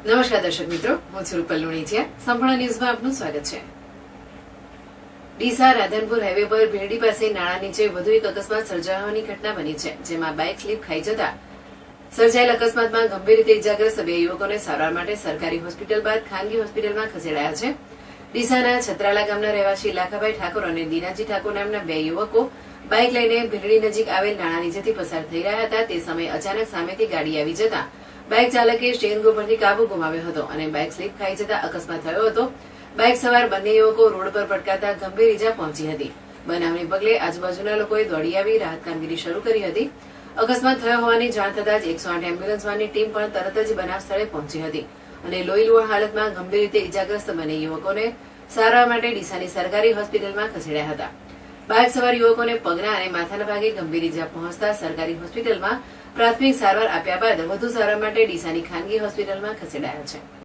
નમસ્કાર દર્શક મિત્રો, હું છું રૂપલ લુણીચિયા. સંપૂર્ણ ન્યૂઝમાં આપનું સ્વાગત છે. ડીસા રાધનપુર હાઈવે પર ભેરડી પાસે નાળા નીચે વધુ એક અકસ્માત સર્જાવાની ઘટના બની છે, જેમાં બાઇક સ્લીપ ખાઈ જતા સર્જાયેલ અકસ્માતમાં ગંભીર રીતે ઇજાગ્રસ્ત બે યુવકોને સારવાર માટે સરકારી હોસ્પિટલ બાદ ખાનગી હોસ્પિટલમાં ખસેડાયા છે. ડીસાના છત્રાલા ગામના રહેવાસી લાખાભાઈ ઠાકોર અને દીનાજી ઠાકોર નામના બે યુવકો બાઇક લઈને ભેરડી નજીક આવેલ નાળા નીચેથી પસાર થઈ રહ્યા હતા. તે સમયે અચાનક સામેથી ગાડી આવી જતા બાઇક ચાલકે સ્ટીયરિંગ ઉપરથી કાબુ ગુમાવ્યો હતો અને બાઇક સ્લીપ ખાઈ જતા અકસ્માત થયો હતો. બાઇક સવાર બંને યુવકો રોડ પર પટકાતા ગંભીર ઇજા પહોંચી હતી. બનાવને પગલે આજુબાજુના લોકોએ દોડી આવી રાહત કામગીરી શરૂ કરી હતી. અકસ્માત થયો હોવાની જાણ થતાં જ 108 એમ્બ્યુલન્સ વાનની ટીમ પણ તરત જ બનાવ સ્થળે પહોંચી હતી અને લોહીલુહાણ હાલતમાં ગંભીર રીતે ઇજાગ્રસ્ત બંને યુવકોને સારવાર માટે ડીસાની સરકારી હોસ્પિટલમાં ખસેડ્યા હતા. બાઇક સવાર યુવકોને પગના અને માથાના ભાગે ગંભીર ઇજા પહોંચતા સરકારી હોસ્પિટલમાં પ્રાથમિક સારવાર આપ્યા બાદ વધુ સારવાર માટે ડીસાની ખાનગી હોસ્પિટલમાં ખસેડાયા છે.